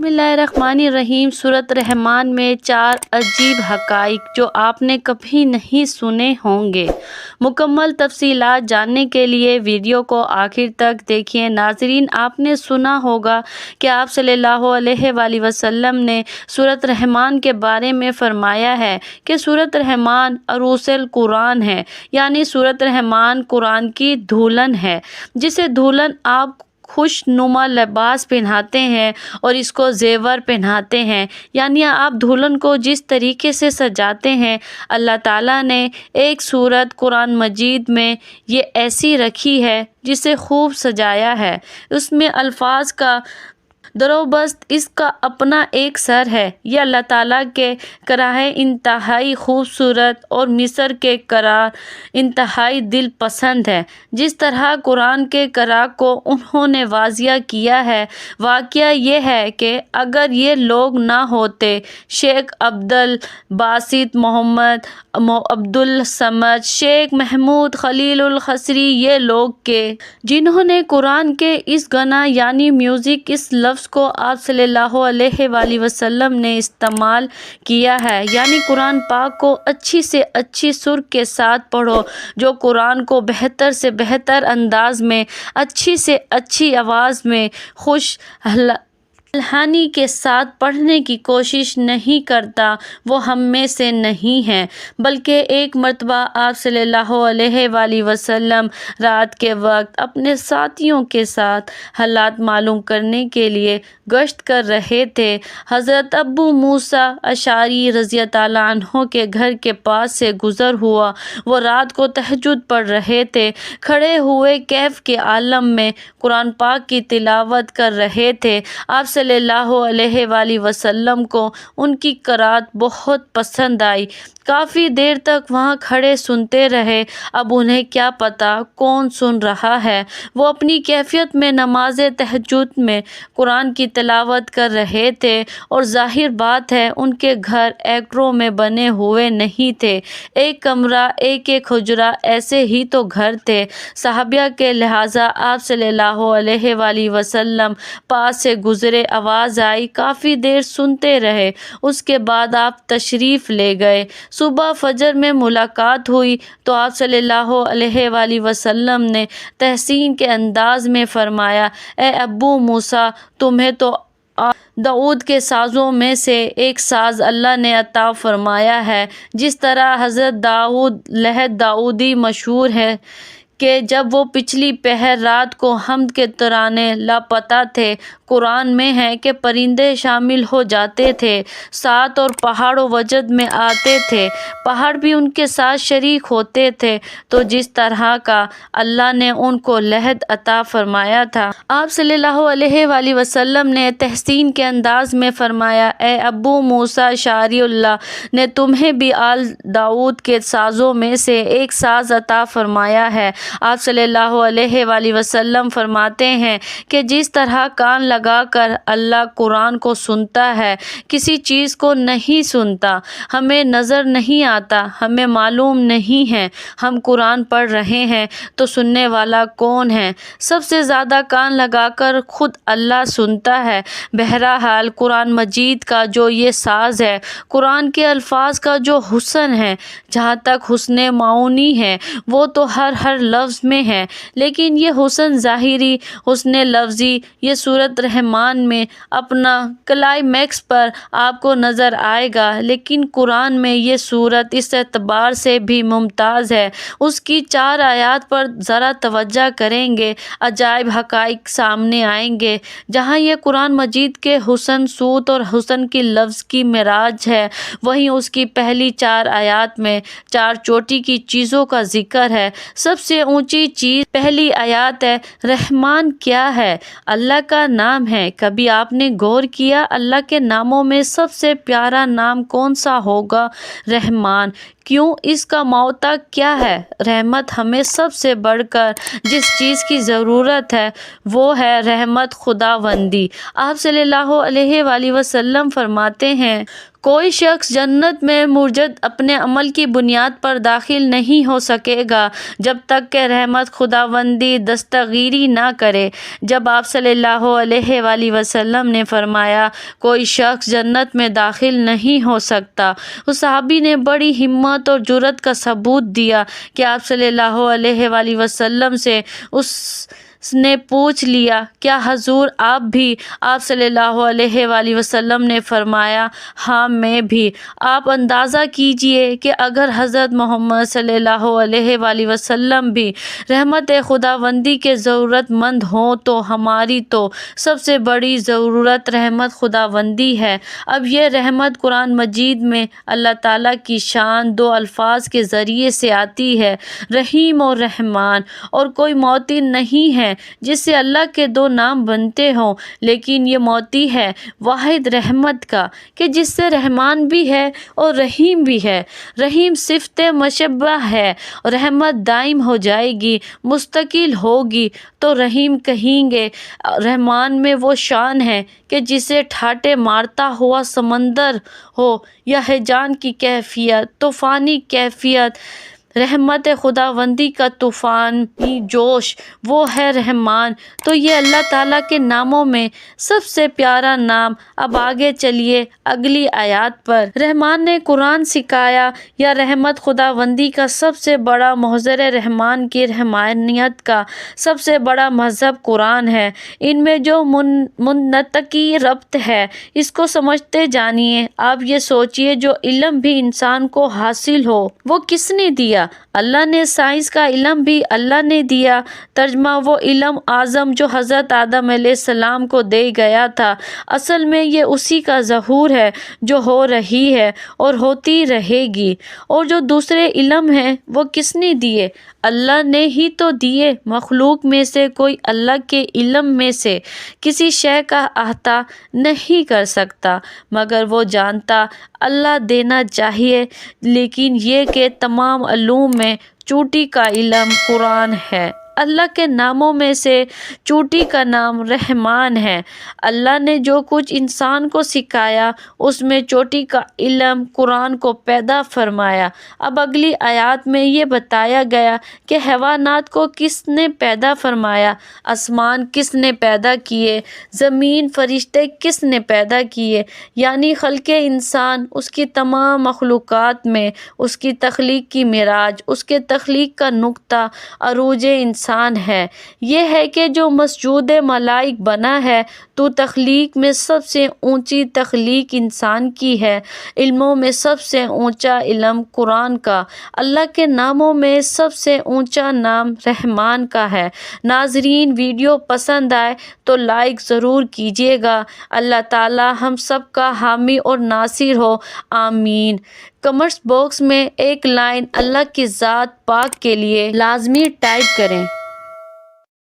اللہ الرحمن الرحیم۔ سورۃ رحمان میں 4 عجیب حقائق جو آپ نے کبھی نہیں سنے ہوں گے۔ مکمل تفصیلات جاننے کے لیے ویڈیو کو آخر تک دیکھیں۔ ناظرین، آپ نے سنا ہوگا کہ آپ صلی اللہ علیہ وآلہ وسلم نے سورۃ رحمان کے بارے میں فرمایا ہے کہ سورۃ رحمان عروس القرآن ہے، یعنی سورۃ رحمان قرآن کی دلہن ہے، جسے دلہن آپ خوش نما لباس پہناتے ہیں اور اس کو زیور پہناتے ہیں، یعنی آپ دلہن کو جس طریقے سے سجاتے ہیں، اللہ تعالیٰ نے ایک سورت قرآن مجید میں یہ ایسی رکھی ہے جسے خوب سجایا ہے۔ اس میں الفاظ کا دروبست اس کا اپنا ایک سر ہے۔ یہ اللہ تعالیٰ کے قرائے انتہائی خوبصورت اور مصر کے قرار انتہائی دل پسند ہے۔ جس طرح قرآن کے قرا کو انہوں نے واضح کیا ہے، واقعہ یہ ہے کہ اگر یہ لوگ نہ ہوتے، شیخ عبدالباسط محمد عبدالصمد، شیخ محمود خلیل القصری، یہ لوگ کے جنہوں نے قرآن کے اس گانا یعنی میوزک اس لفظ کو آپ صلی اللہ علیہ وآلہ وسلم نے استعمال کیا ہے، یعنی قرآن پاک کو اچھی سے اچھی سر کے ساتھ پڑھو۔ جو قرآن کو بہتر سے بہتر انداز میں، اچھی سے اچھی آواز میں، خوش الحانی کے ساتھ پڑھنے کی کوشش نہیں کرتا، وہ ہم میں سے نہیں ہے۔ بلکہ ایک مرتبہ آپ صلی اللہ علیہ وآلہ وسلم رات کے وقت اپنے ساتھیوں کے ساتھ حالات معلوم کرنے کے لیے گشت کر رہے تھے۔ حضرت ابو موسیٰ اشعری رضی اللہ عنہ کے گھر کے پاس سے گزر ہوا۔ وہ رات کو تہجد پڑھ رہے تھے، کھڑے ہوئے کیف کے عالم میں قرآن پاک کی تلاوت کر رہے تھے۔ آپ صلی اللہ علیہ وآلہ وسلم کو ان کی قرات بہت پسند آئی، کافی دیر تک وہاں کھڑے سنتے رہے۔ اب انہیں کیا پتا کون سن رہا ہے، وہ اپنی کیفیت میں نماز تہجد میں قرآن کی تلاوت کر رہے تھے، اور ظاہر بات ہے ان کے گھر ایکڑوں میں بنے ہوئے نہیں تھے، ایک کمرہ ایک ایک حجرہ ایسے ہی تو گھر تھے۔ صحابہ کے لہٰذا آپ صلی اللہ علیہ وآلہ وسلم پاس سے گزرے، آواز آئی، کافی دیر سنتے رہے، اس کے بعد آپ تشریف لے گئے۔ صبح فجر میں ملاقات ہوئی تو آپ صلی اللہ علیہ وآلہ وسلم نے تحسین کے انداز میں فرمایا، اے ابو موسیٰ، تمہیں تو داؤد کے سازوں میں سے ایک ساز اللہ نے عطا فرمایا ہے۔ جس طرح حضرت داؤد لہد داؤدی مشہور ہے کہ جب وہ پچھلی پہر رات کو حمد کے ترانے لاپتہ تھے، قرآن میں ہے کہ پرندے شامل ہو جاتے تھے، سات اور پہاڑ وجد میں آتے تھے، پہاڑ بھی ان کے ساتھ شریک ہوتے تھے۔ تو جس طرح کا اللہ نے ان کو لہد عطا فرمایا تھا، آپ صلی اللہ علیہ وآلہ وسلم نے تحسین کے انداز میں فرمایا، اے ابو موسیٰ اشعری، اللہ نے تمہیں بھی آل داؤد کے سازوں میں سے ایک ساز عطا فرمایا ہے۔ آپ صلی اللہ علیہ وآلہ وسلم فرماتے ہیں کہ جس طرح کان لگا کر اللہ قرآن کو سنتا ہے، کسی چیز کو نہیں سنتا، ہمیں نظر نہیں آتا، ہمیں معلوم نہیں ہے ہم قرآن پڑھ رہے ہیں تو سننے والا کون ہے؟ سب سے زیادہ کان لگا کر خود اللہ سنتا ہے۔ بہرحال قرآن مجید کا جو یہ ساز ہے، قرآن کے الفاظ کا جو حسن ہے، جہاں تک حسن معانی ہے وہ تو ہر لفظ میں ہے، لیکن یہ حسن ظاہری، حسن لفظی، یہ سورۃ رحمان میں اپنا کلائمیکس پر آپ کو نظر آئے گا، لیکن قرآن میں یہ سورت اس اعتبار سے بھی ممتاز ہے، اس کی 4 آیات پر ذرا توجہ کریں گے، عجائب حقائق سامنے آئیں گے۔ جہاں یہ قرآن مجید کے حسن صوت اور حسن کی لفظ کی معراج ہے، وہیں اس کی پہلی 4 آیات میں 4 چوٹی کی چیزوں کا ذکر ہے۔ سب سے اونچی چیز پہلی آیات ہے۔ رحمان کیا ہے؟ اللہ کا نام ہے۔ کبھی آپ نے غور کیا اللہ کے ناموں میں سب سے پیارا نام کون سا ہوگا؟ رحمان۔ کیوں؟ اس کا معطا کیا ہے؟ رحمت۔ ہمیں سب سے بڑھ کر جس چیز کی ضرورت ہے وہ ہے رحمت خداوندی۔ آپ صلی اللہ علیہ وآلہ وسلم فرماتے ہیں، کوئی شخص جنت میں مرجد اپنے عمل کی بنیاد پر داخل نہیں ہو سکے گا جب تک کہ رحمت خداوندی دستگیری نہ کرے۔ جب آپ صلی اللہ علیہ وآلہ وسلم نے فرمایا کوئی شخص جنت میں داخل نہیں ہو سکتا، اس صحابی نے بڑی ہمت اور جرأت کا ثبوت دیا کہ آپ صلی اللہ علیہ وآلہ وسلم سے اس نے پوچھ لیا کیا حضور آپ بھی؟ آپ صلی اللہ علیہ وآلہ وسلم نے فرمایا ہاں میں بھی۔ آپ اندازہ کیجئے کہ اگر حضرت محمد صلی اللہ علیہ وآلہ وسلم بھی رحمت خداوندی کے ضرورت مند ہوں تو ہماری تو سب سے بڑی ضرورت رحمت خداوندی ہے۔ اب یہ رحمت قرآن مجید میں اللہ تعالیٰ کی شان دو الفاظ کے ذریعے سے آتی ہے، رحیم اور رحمان، اور کوئی موتی نہیں ہے جس سے اللہ کے دو نام بنتے ہوں، لیکن یہ موتی ہے واحد رحمت کا کہ جس سے رحمان بھی ہے اور رحیم بھی ہے۔ رحیم صفت مشبہ ہے، رحمت دائم ہو جائے گی، مستقل ہوگی تو رحیم کہیں گے۔ رحمان میں وہ شان ہے کہ جسے ٹھاٹے مارتا ہوا سمندر ہو یا ہیجان کی کیفیت، طوفانی کیفیت، رحمت خداوندی کا طوفانی جوش، وہ ہے رحمان۔ تو یہ اللہ تعالیٰ کے ناموں میں سب سے پیارا نام۔ اب آگے چلیے اگلی آیات پر۔ رحمان نے قرآن سکھایا یا رحمت خداوندی کا سب سے بڑا مظہر رحمان کی رحمانیت کا سب سے بڑا مظہر قرآن ہے۔ ان میں جو منطقی ربط ہے اس کو سمجھتے جانیے۔ آپ یہ سوچیے جو علم بھی انسان کو حاصل ہو وہ کس نے دیا؟ اللہ نے۔ سائنس کا علم بھی اللہ نے دیا۔ ترجمہ وہ علم اعظم جو حضرت آدم علیہ السلام کو دے گیا تھا، اصل میں یہ اسی کا ظہور ہے جو ہو رہی ہے اور ہوتی رہے گی۔ اور جو دوسرے علم ہیں وہ کس نے دیے؟ اللہ نے ہی تو دیے۔ مخلوق میں سے کوئی اللہ کے علم میں سے کسی شے کا احاطہ نہیں کر سکتا مگر وہ جانتا اللہ دینا چاہیے، لیکن یہ کہ تمام علوم میں چوٹی کا علم قرآن ہے۔ اللہ کے ناموں میں سے چوٹی کا نام رحمان ہے۔ اللہ نے جو کچھ انسان کو سکھایا اس میں چوٹی کا علم قرآن کو پیدا فرمایا۔ اب اگلی آیات میں یہ بتایا گیا کہ حیوانات کو کس نے پیدا فرمایا، آسمان کس نے پیدا کیے، زمین، فرشتے کس نے پیدا کیے، یعنی خلق انسان اس کی تمام مخلوقات میں اس کی تخلیق کی معراج، اس کے تخلیق کا نقطہ عروج انسان ہے۔ یہ ہے کہ جو مسجود ملائک بنا ہے تو تخلیق میں سب سے اونچی تخلیق انسان کی ہے۔ علموں میں سب سے اونچا علم قرآن کا، اللہ کے ناموں میں سب سے اونچا نام رحمان کا ہے۔ ناظرین ویڈیو پسند آئے تو لائک ضرور کیجیے گا۔ اللہ تعالی ہم سب کا حامی اور ناصر ہو، آمین۔ کمنٹس باکس میں ایک لائن اللہ کی ذات پاک کے لیے لازمی ٹائپ کریں۔